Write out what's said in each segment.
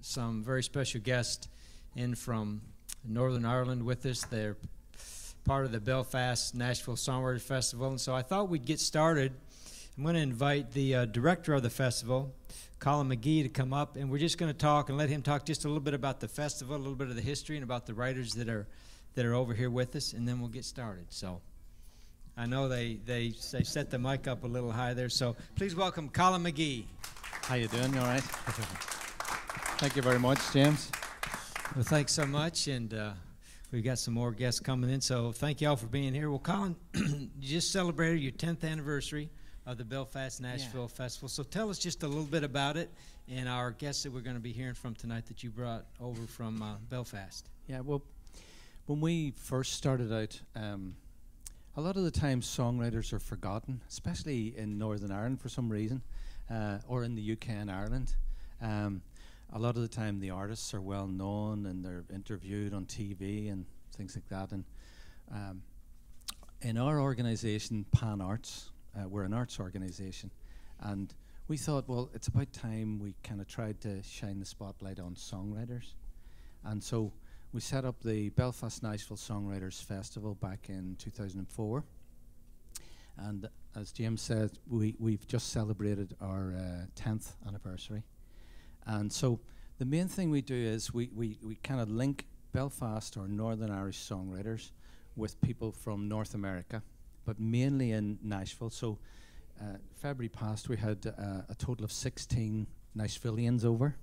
some very special guests in from Northern Ireland with us. They're part of the Belfast Nashville Songwriters Festival, and so I thought we'd get started. I'm going to invite the director of the festival, Colin McGee, to come up, and we're just going to talk and let him talk just a little bit about the festival, a little bit of the history, and about the writers that are over here with us, and then we'll get started. So I know they set the mic up a little high there, so please welcome Colin McGee. How you doing? You all right? Thank you very much, James. Well, thanks so much, and we've got some more guests coming in, so thank you all for being here. Well, Colin, you just celebrated your 10th anniversary of the Belfast Nashville Festival, so tell us just a little bit about it and our guests that we're going to be hearing from tonight that you brought over from Belfast. Yeah, well, when we first started out, a lot of the time songwriters are forgotten, especially in Northern Ireland for some reason, or in the UK and Ireland. A lot of the time the artists are well known and they're interviewed on TV and things like that. And in our organisation, Pan Arts, we're an arts organisation, and we thought, well, it's about time we kind of tried to shine the spotlight on songwriters. And so we set up the Belfast Nashville Songwriters Festival back in 2004. And as James said, we've just celebrated our 10th anniversary. And so the main thing we do is we kind of link Belfast or Northern Irish songwriters with people from North America, but mainly in Nashville. So February past, we had a total of 16 Nashvillians over,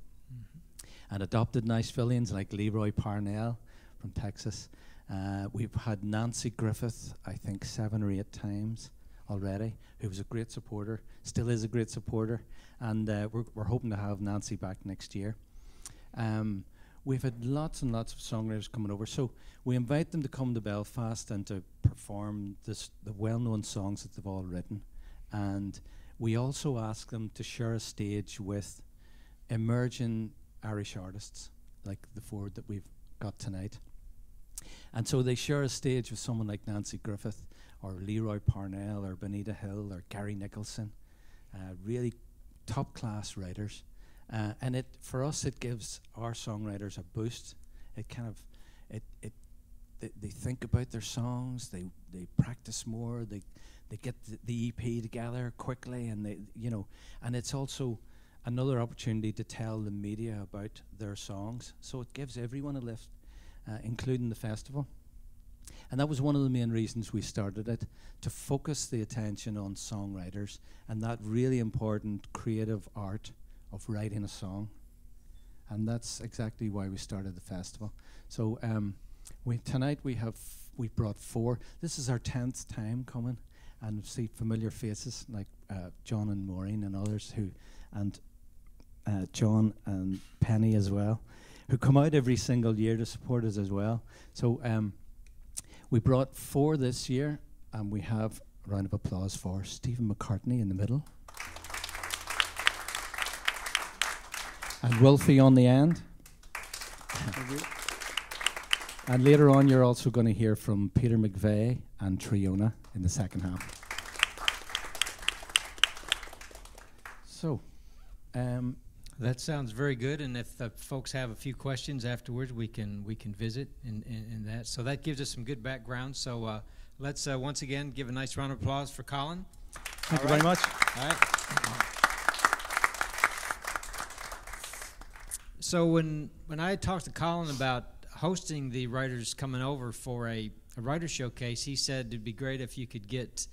and adopted Nashvillians like Leroy Parnell from Texas. We've had Nancy Griffith, I think 7 or 8 times already, who was a great supporter, still is a great supporter, and we're hoping to have Nancy back next year. We've had lots and lots of songwriters coming over, so we invite them to come to Belfast and to perform the well-known songs that they've all written, and we also ask them to share a stage with emerging Irish artists, like the 4 that we've got tonight. And so they share a stage with someone like Nancy Griffith, or Leroy Parnell, or Benita Hill, or Gary Nicholson, really top-class writers. And for us, it gives our songwriters a boost. It kind of, they think about their songs, they practice more, they get the EP together quickly, and and it's also another opportunity to tell the media about their songs. So it gives everyone a lift, including the festival. And that was one of the main reasons we started it, to focus the attention on songwriters and that really important creative art of writing a song. And that's exactly why we started the festival. So tonight we brought 4. This is our 10th time coming, and see familiar faces like John and Maureen and others and John and Penny as well, who come out every single year to support us as well. So we brought 4 this year, and we have a round of applause for Stephen McCartney in the middle. And Wolfie on the end. And later on, you're also going to hear from Peter McVeigh and Triona in the second half. So, that sounds very good, and if folks have a few questions afterwards, we can visit in that. So that gives us some good background. So let's once again give a nice round of applause for Colin. Thank you very much. All right. So when I talked to Colin about hosting the writers coming over for a writer showcase, he said it'd be great if you could get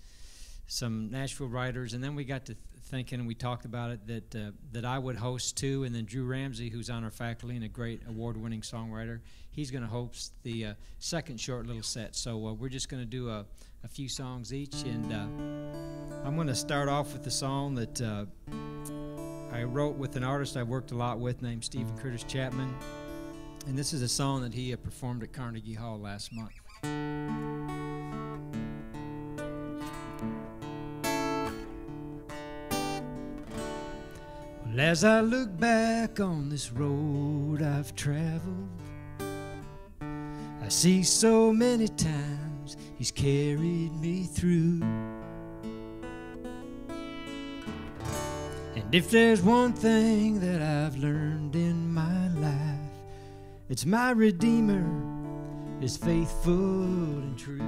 some Nashville writers, and then we got to thinking, and we talked about it, that I would host too, and then Drew Ramsey, who's on our faculty and a great award-winning songwriter, he's going to host the second short little set. So we're just going to do a few songs each, and I'm going to start off with the song that I wrote with an artist I worked a lot with named Stephen Curtis Chapman, and this is a song that he performed at Carnegie Hall last month. Well, as I look back on this road I've traveled, I see so many times he's carried me through. And And if there's one thing that I've learned in my life, it's my Redeemer is faithful and true.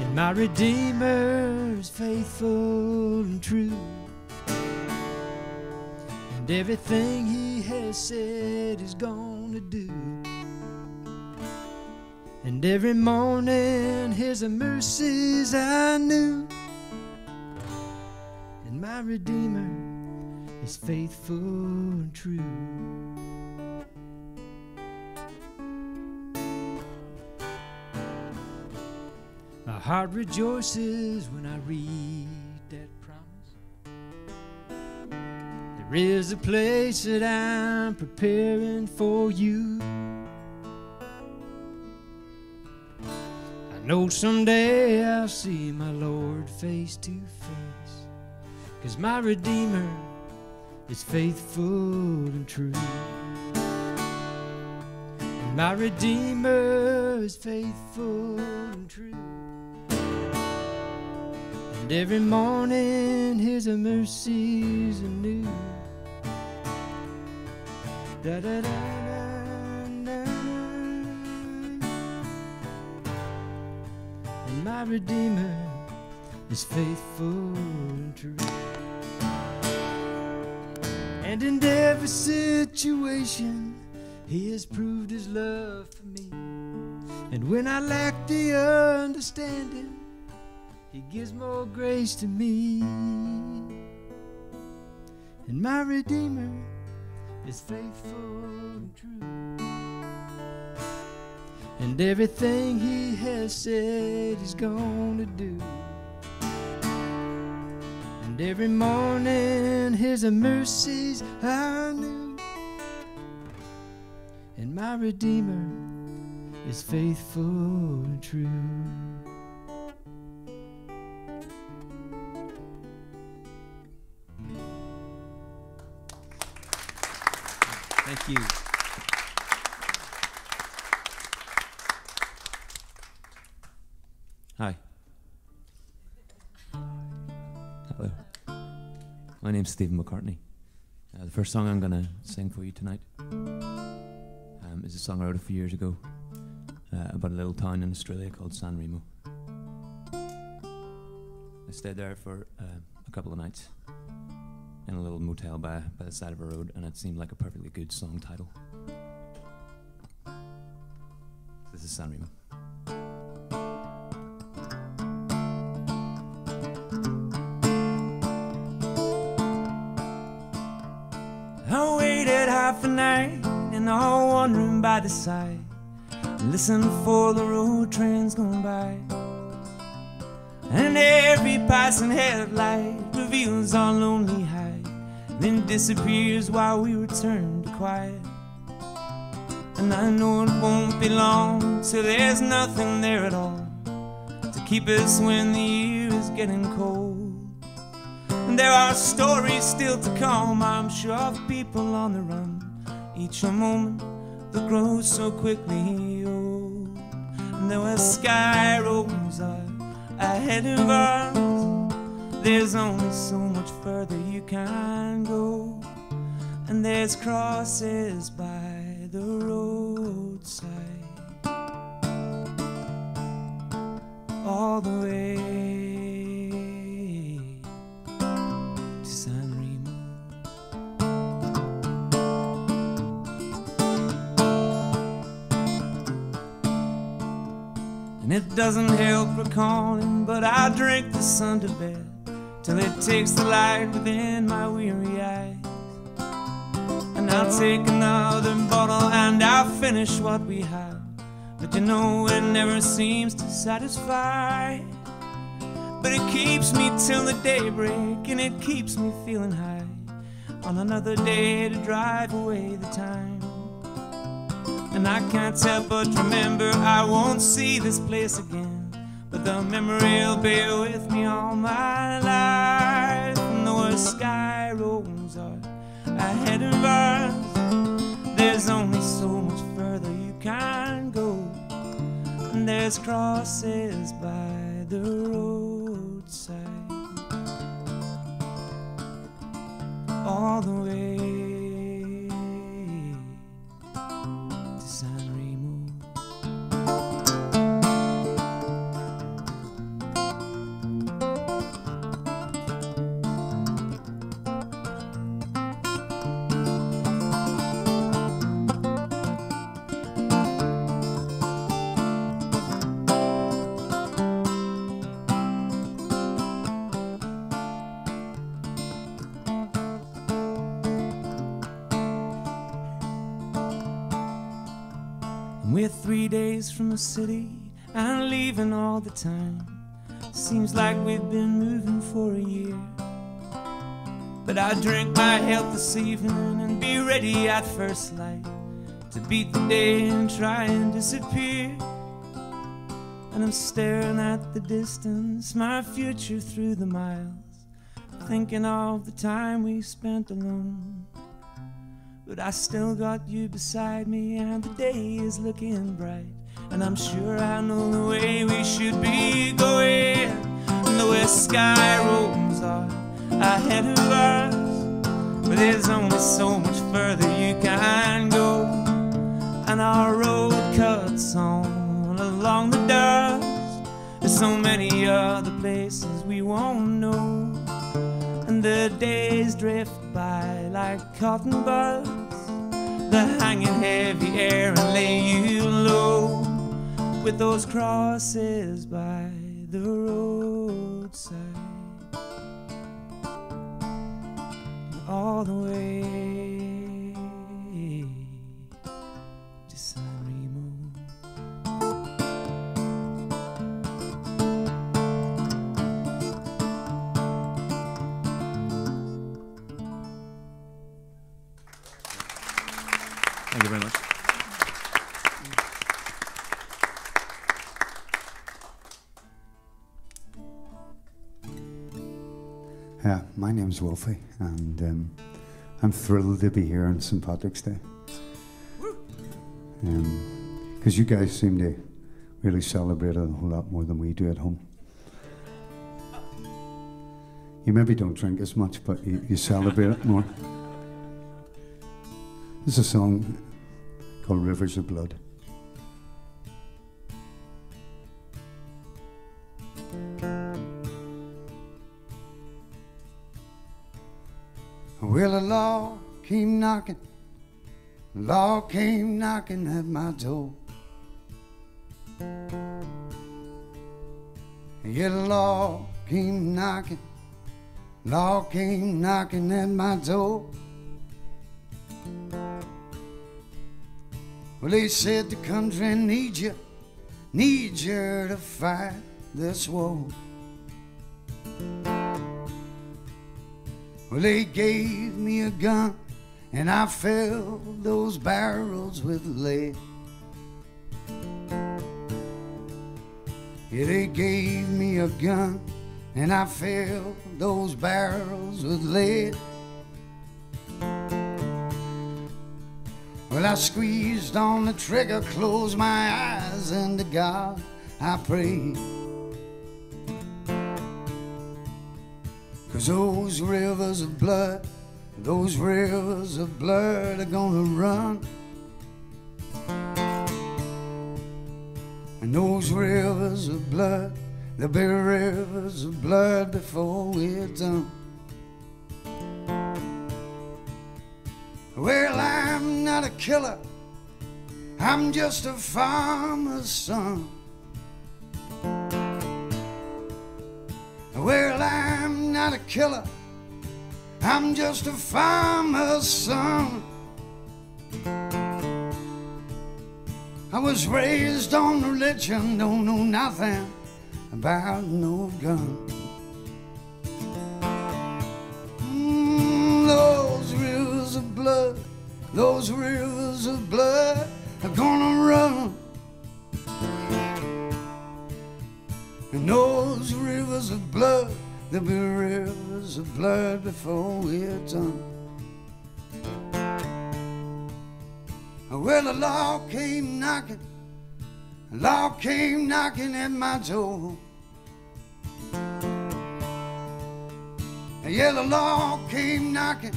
And my Redeemer is faithful and true. And everything he has said he's gonna do. And every morning his mercies I knew. And my Redeemer is faithful and true. My heart rejoices when I read that promise. There is a place that I'm preparing for you. I know someday I'll see my Lord face to face, 'cause my Redeemer is faithful and true. And my Redeemer is faithful and true. And every morning his mercies are new. Da da da da. And my Redeemer is faithful and true. And in every situation he has proved his love for me. And when I lack the understanding, he gives more grace to me. And my Redeemer is faithful and true. And everything he has said he's gonna do. And every morning his mercies are new. And my Redeemer is faithful and true. Thank you. Hi. Hello. My name's Stephen McCartney. The first song I'm going to sing for you tonight is a song I wrote a few years ago about a little town in Australia called Sunrim. I stayed there for a couple of nights in a little motel by the side of a road, and it seemed like a perfectly good song title. This is Sunrim. I waited half a night in the hall, wandering by the side, listening for the road trains going by. And every passing headlight reveals our lonely hide, then disappears while we return to quiet. And I know it won't be long till there's nothing there at all to keep us when the year is getting cold. And there are stories still to come, I'm sure, of people on the run, each a moment that grows so quickly old. And there were sky roads ahead of us, there's only so much further you can go. And there's crosses by the roadside all the way to Sunrim. And it doesn't help recalling, but I drink the sun to bed till it takes the light within my weary eyes. And I'll take another bottle and I'll finish what we have. But you know it never seems to satisfy. But it keeps me till the daybreak, and it keeps me feeling high on another day to drive away the time. And I can't help but remember I won't see this place again, but the memory will be with me all my life. And the sky rolls are ahead of us, there's only so much further you can go. And there's crosses by the roadside all the way to San Remo. We're 3 days from the city and leaving all the time. Seems like we've been moving for a year. But I drink my health this evening and be ready at first light to beat the day and try and disappear. And I'm staring at the distance, my future through the miles, thinking of the time we spent alone. But I still got you beside me and the day is looking bright, and I'm sure I know the way we should be going. And the west sky rolls on ahead of us, but there's only so much further you can go. And our road cuts on along the dust. There's so many other places we won't know. And the days drift by like cotton buds, they're hanging heavy air and lay you low, with those crosses by the roadside, all the way to San Remo. Thank you very much. My name's Wolfie, and I'm thrilled to be here on St. Patrick's Day. Because you guys seem to really celebrate it a whole lot more than we do at home. You maybe don't drink as much, but you celebrate it more. There's a song called Rivers of Blood. Well, the law came knocking, law came knocking at my door. Yeah, the law came knocking, law came knocking at my door. Well, they said the country needs you to fight this war. Well, they gave me a gun and I filled those barrels with lead. Yeah, they gave me a gun and I filled those barrels with lead. Well, I squeezed on the trigger, closed my eyes, and to God I prayed. 'Cause those rivers of blood, those rivers of blood are gonna run. And those rivers of blood, they'll be rivers of blood before we're done. Well, I'm not a killer, I'm just a farmer's son. Well, I'm not a killer, I'm just a farmer's son. I was raised on religion, don't know nothing about no gun. Those rivers of blood, those rivers of blood are gonna run. And those rivers of blood, there'll be rivers of blood before we're done. Well, the law came knocking, the law came knocking at my door. Yeah, the law came knocking,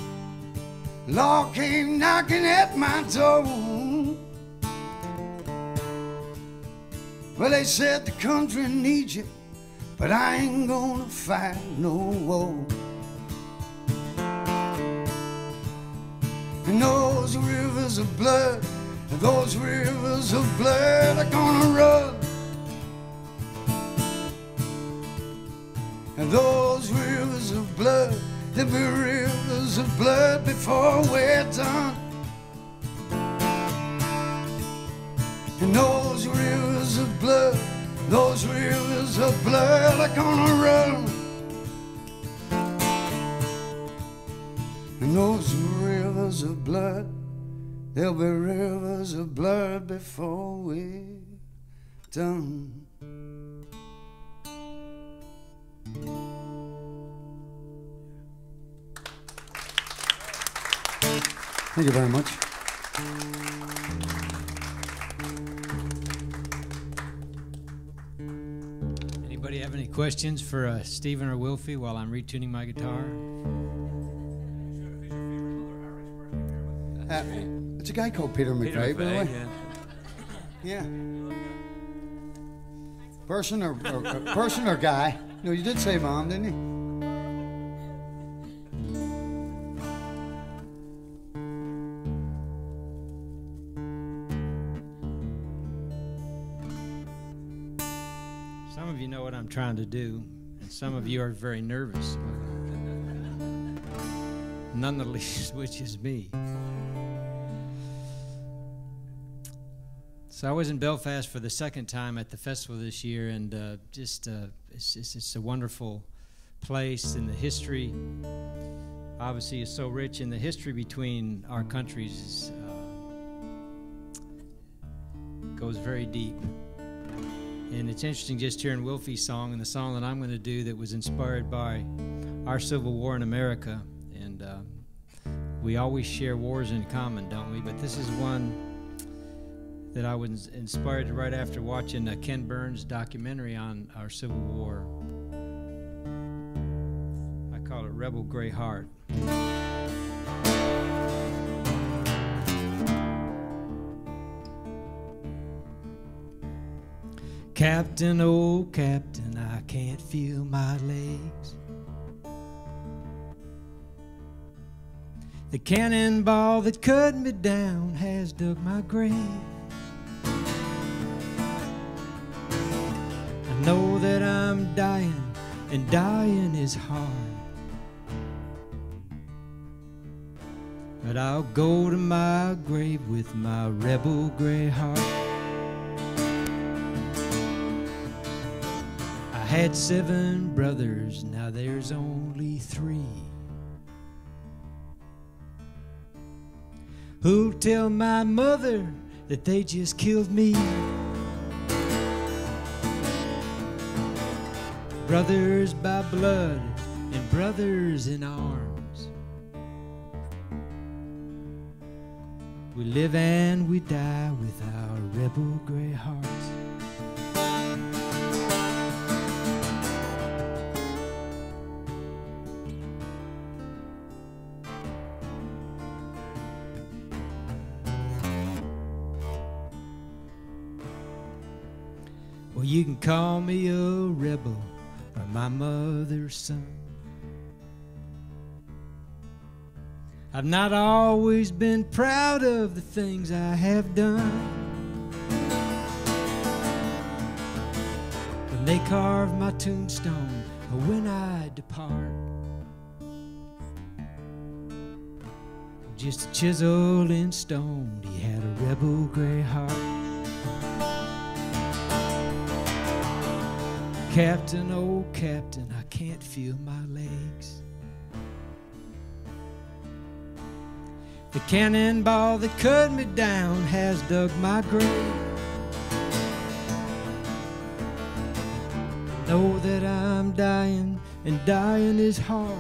Law came knocking at my door. Well, they said the country needs you, but I ain't gonna fight no war. And those rivers of blood, those rivers of blood are gonna run. And those rivers of blood, there'll be rivers of blood before we're done. And those rivers of blood, those rivers of blood are gonna run. And those rivers of blood, there'll be rivers of blood before we're done. Thank you very much. Anybody have any questions for Stephen or Wilfie while I'm retuning my guitar? It's a guy called Peter McVeigh, by the way. Yeah. Person or guy? No, you did say mom, didn't you? Some of you know what I'm trying to do, and some of you are very nervous. None the least, which is me. So I was in Belfast for the second time at the festival this year, and it's a wonderful place, and the history obviously is so rich, and the history between our countries goes very deep. And it's interesting just hearing Wilfie's song and the song that I'm going to do that was inspired by our Civil War in America. And we always share wars in common, don't we? But this is one that I was inspired right after watching Ken Burns' documentary on our Civil War. I call it Rebel Gray Heart. Captain, oh Captain, I can't feel my legs. The cannonball that cut me down has dug my grave. I know that I'm dying, and dying is hard. But I'll go to my grave with my rebel gray heart. I had 7 brothers, now there's only 3. Who'll tell my mother that they just killed me? Brothers by blood and brothers in arms. We live and we die with our rebel gray hearts. Well, you can call me a rebel or my mother's son. I've not always been proud of the things I have done. When they carve my tombstone or when I depart, just a chisel in stone, he had a rebel gray heart. Captain, oh Captain, I can't feel my legs. The cannonball that cut me down has dug my grave. Know that I'm dying, and dying is hard.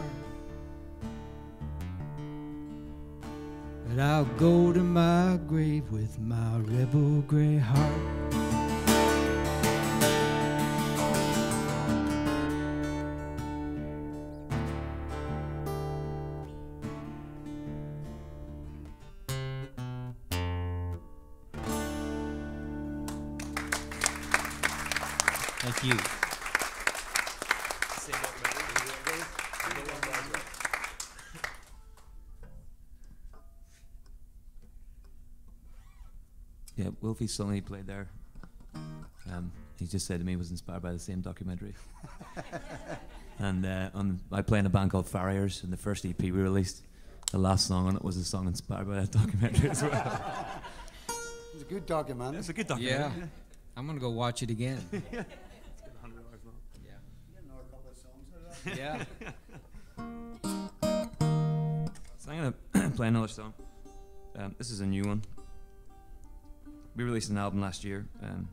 But I'll go to my grave with my rebel gray heart. Thank you. Yeah, Wolfie's song he played there, he just said to me he was inspired by the same documentary. And I play in a band called Farriers, and the first EP we released, the last song on it was a song inspired by that documentary as well. It's a good documentary. It's a good documentary. Yeah. I'm going to go watch it again. It's got 100 hours long. Yeah. You know a couple of songs out of that. Yeah. So I'm going to play another song. This is a new one. We released an album last year, and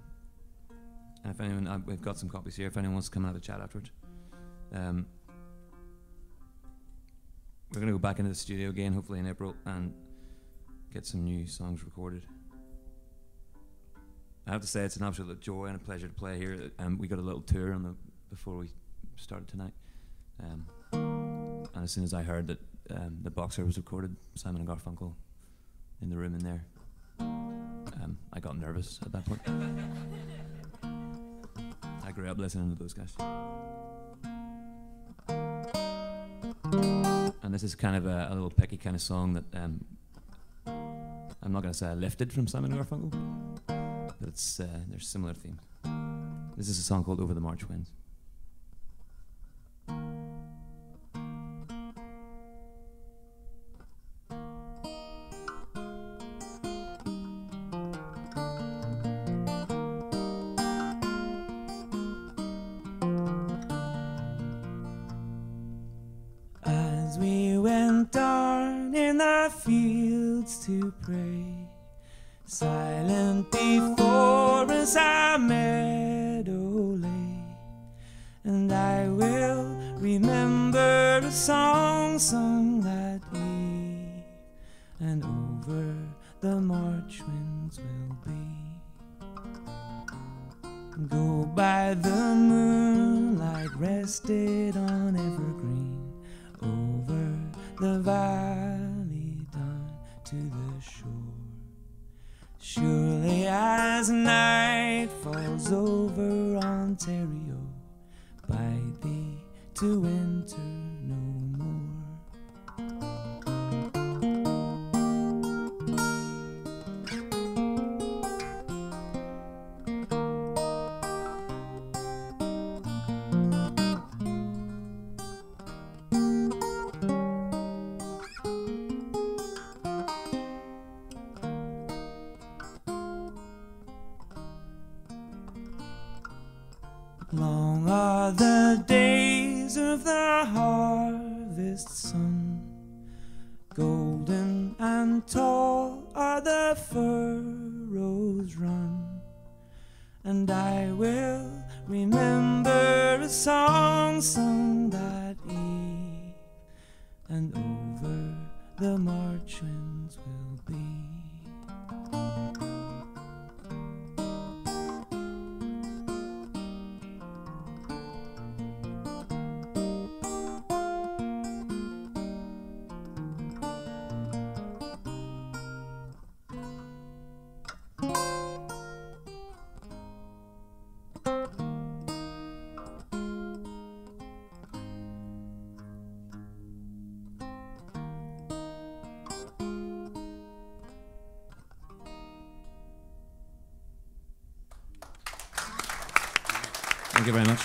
if anyone, we've got some copies here, if anyone wants to come and have a chat afterwards. We're going to go back into the studio again, hopefully in April, and get some new songs recorded. I have to say it's an absolute joy and a pleasure to play here. We got a little tour before we started tonight. And as soon as I heard that the Boxer was recorded, Simon and Garfunkel in the room in there, I got nervous at that point. I grew up listening to those guys. And this is kind of a little picky kind of song that I'm not going to say I lifted from Simon and Garfunkel, but it's there's similar themes. This is a song called Over the March Winds. As we went down in the fields to pray, silent before us our meadow lay, and I will remember a song sung that eve, and over the March winds will be. Go by the moonlight rested on evergreen, over the valley down to the shore. Surely as night falls over Ontario, bide thee to winter no more. Long are the days of the harvest sun, golden and tall are the furrows run, and I will remember a song sung that eve, and over the March winds will be. Thank you very much.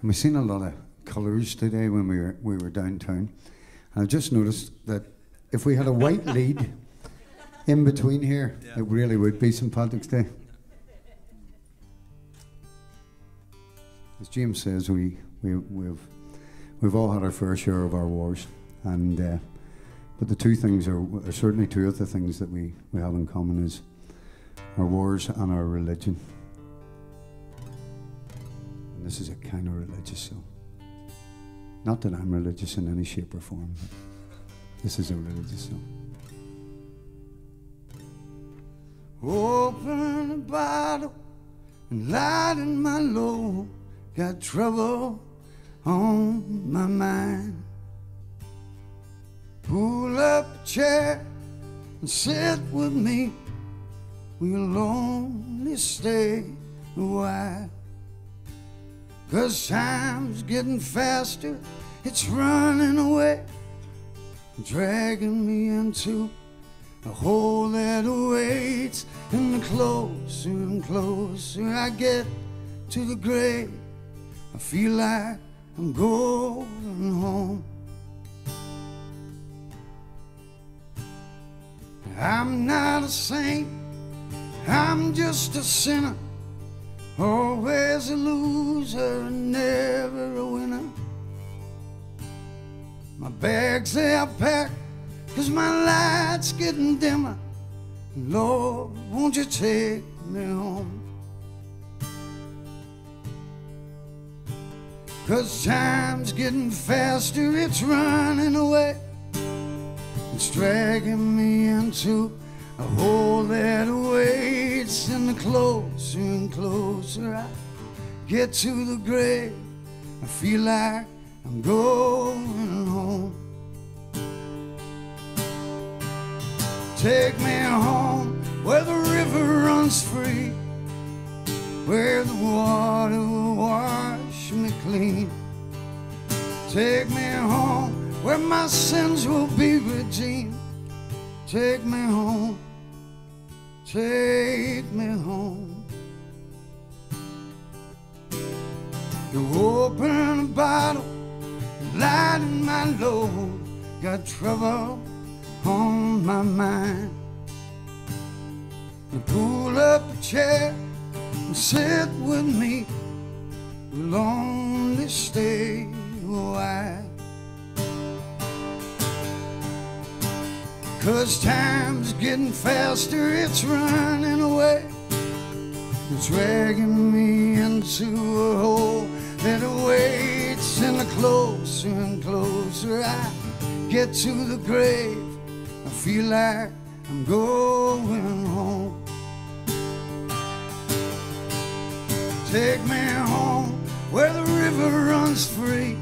We've seen a lot of colours today when we were downtown. And I just noticed that if we had a white lead in between here, it really would be St. Patrick's Day. As James says, we've all had our fair share of our wars, and but the two things are certainly two of the things that we have in common is our wars and our religion. And this is a kind of religious song. Not that I'm religious in any shape or form, but this is a religious song. Open the bottle and lighten my load. Got trouble on my mind. Pull up a chair, and sit with me. We'll only stay a while, 'cause time's getting faster, it's running away, dragging me into a hole that awaits. And the closer and closer I get to the grave, I feel like I'm going home. I'm not a saint, I'm just a sinner, always a loser and never a winner. My bags are packed 'cause my light's getting dimmer. Lord, won't you take me home? 'Cause time's getting faster, it's running away, it's dragging me into a hole that awaits. And the closer and closer I get to the grave, I feel like I'm going home. Take me home where the river runs free, where the water will wash me clean. Take me home where my sins will be redeemed. Take me home, take me home. You open a bottle, lighten my load, got trouble on my mind. You pull up a chair and sit with me, we'll only stay a while, 'cause time's getting faster, it's running away, it's dragging me into a hole that awaits. And the closer and closer I get to the grave, I feel like I'm going home. Take me home where the river runs free,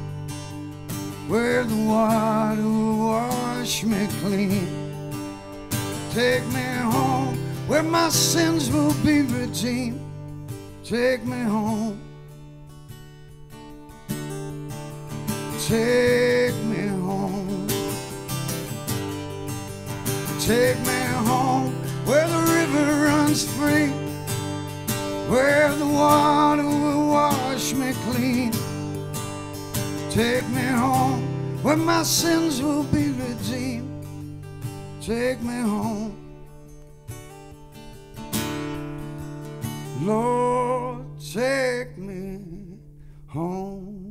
where the water will wash me clean. Take me home where my sins will be redeemed. Take me home, take me home. Take me home where the river runs free, where the water will wash me clean. Take me home where my sins will be redeemed. Take me home, Lord, take me home.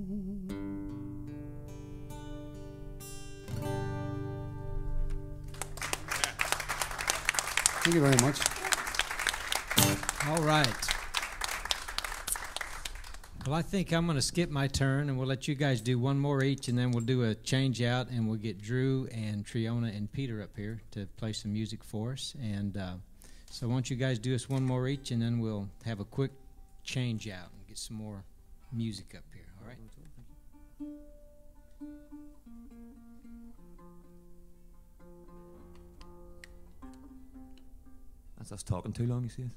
Thank you very much. All right. Well, I think I'm going to skip my turn, and we'll let you guys do one more each, and then we'll do a change out, and we'll get Drew and Triona and Peter up here to play some music for us. And so why don't you guys do us one more each, and then we'll have a quick change out and get some more music up here. All right? That's us talking too long, you see.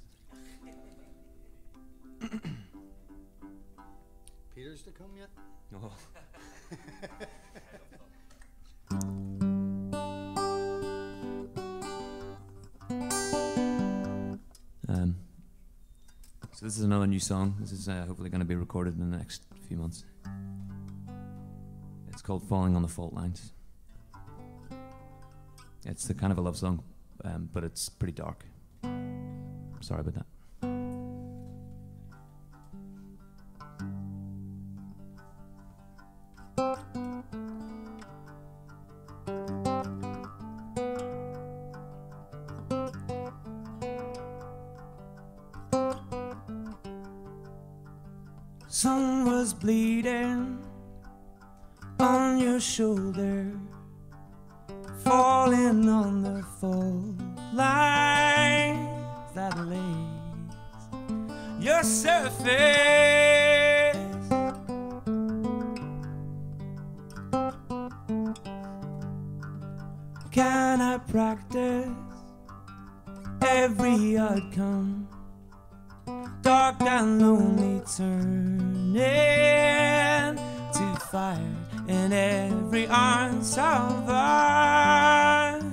Peter's to come yet? Oh. So this is another new song. This is hopefully going to be recorded in the next few months. It's called Falling on the Fault Lines. It's the kind of a love song, but it's pretty dark. Sorry about that. Sun was bleeding on your shoulder, falling on the fault lines that lace your surface. Can I practice every outcome, dark and lonely, turning to fire in every ounce of us.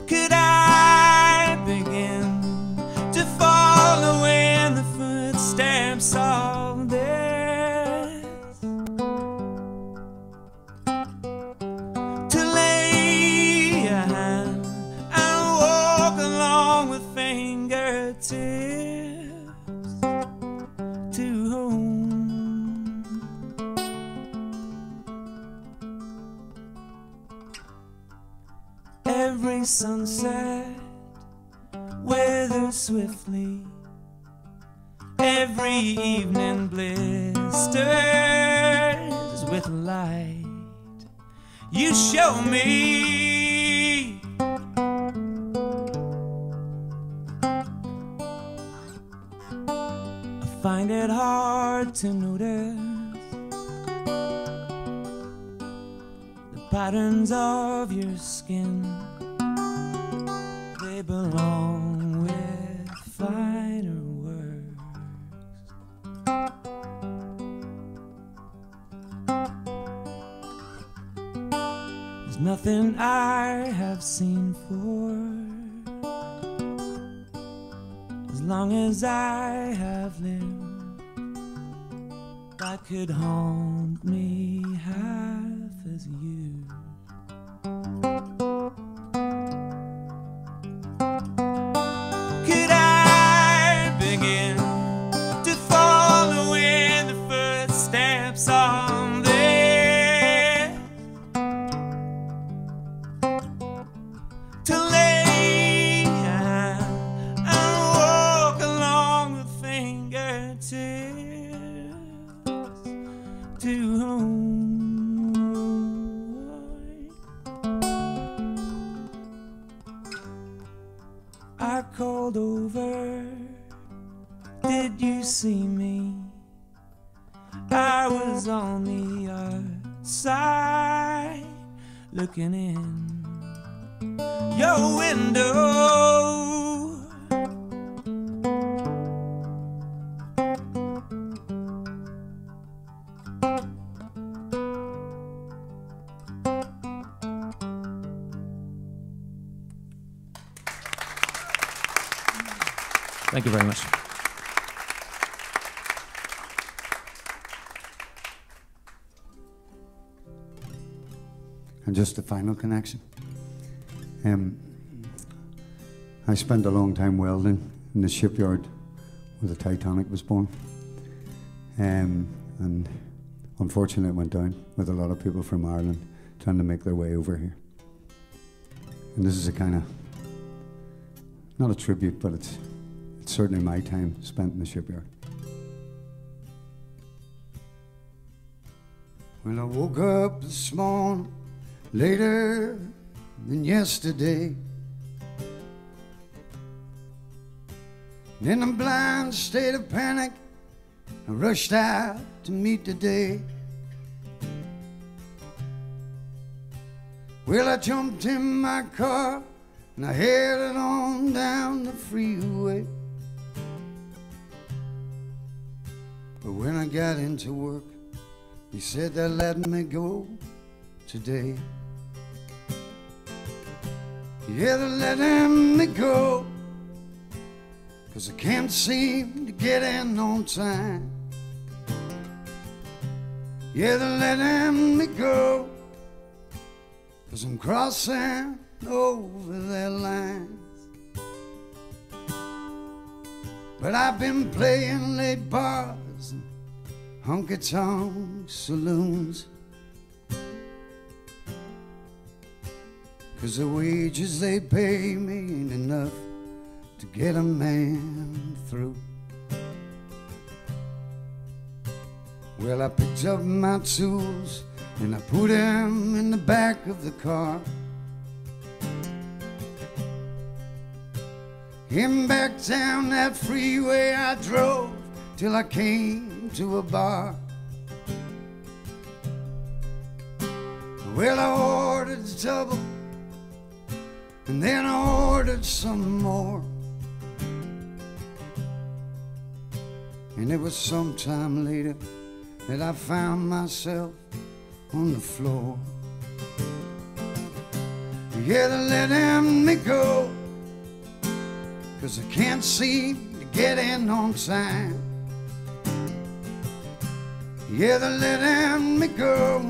Could I begin to follow in the footsteps of this? To lay a hand and walk along with fingertips to home. Every sunset withers swiftly, every evening blisters with light. You show me I find it hard to notice the patterns of your skin. They belong with finer words. There's nothing I have seen for as long as I have lived that could haunt me half as you. Could I begin to follow in the footsteps of this? To lay a hand and walk along with fingertips to home. I called over, did you see me? I was on the outside looking in your window. Thank you very much. And just the final connection. I spent a long time welding in the shipyard where the Titanic was born. And unfortunately it went down with a lot of people from Ireland trying to make their way over here. And this is a kind of, not a tribute, but it's certainly my time spent in the shipyard. When I woke up this morning, later than yesterday, in a blind state of panic, I rushed out to meet the day. Well, I jumped in my car and I headed on down the freeway. But when I got into work, he said they're letting me go today. Yeah, they're letting me go 'cause I can't seem to get in on time. Yeah, they're letting me go 'cause I'm crossing over their lines. But I've been playing late bars and honky-tonk saloons, 'cause the wages they pay me ain't enough to get a man through. Well, I picked up my tools and I put them in the back of the car. And back down that freeway I drove till I came to a bar. Well, I ordered a double and then I ordered some more. And it was sometime later that I found myself on the floor. Yeah, they're letting me go, 'cause I can't seem to get in on time. Yeah, they're letting me go,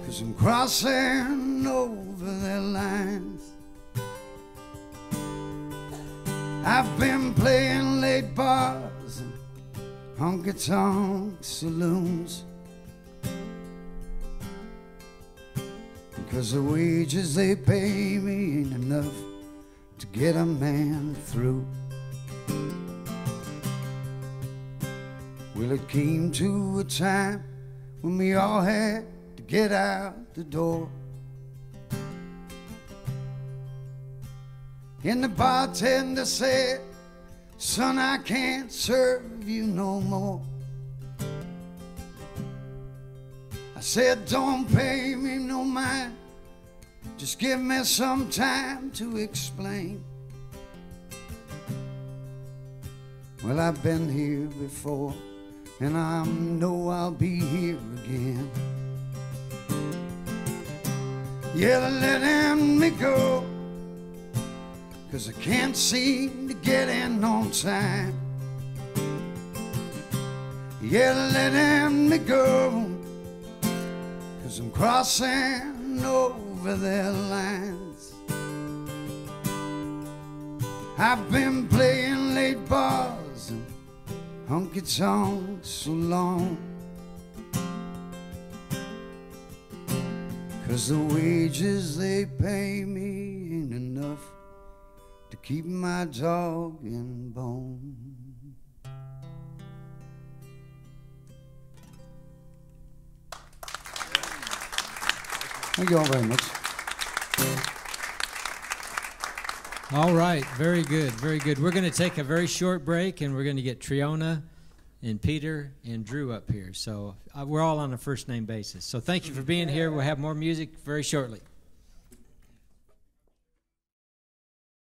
'cause I'm crossing over their lines. I've been playing late bars and honky-tonk saloons, because the wages they pay me ain't enough to get a man through. Well, it came to a time when we all had to get out the door, and the bartender said, "Son, I can't serve you no more." I said, "Don't pay me no mind, just give me some time to explain. Well, I've been here before, and I know I'll be here again. Yeah, they're letting me go, 'cause I can't seem to get in on time. Yeah, they're letting me go, 'cause I'm crossing over their lines. I've been playing late bars and honky-tonk so long, 'cause the wages they pay me ain't enough to keep my dog in bone. Thank you all very much. All right, very good, very good. We're going to take a very short break, and we're going to get Triona and Peter and Drew up here. So we're all on a first-name basis. So thank you for being here. We'll have more music very shortly.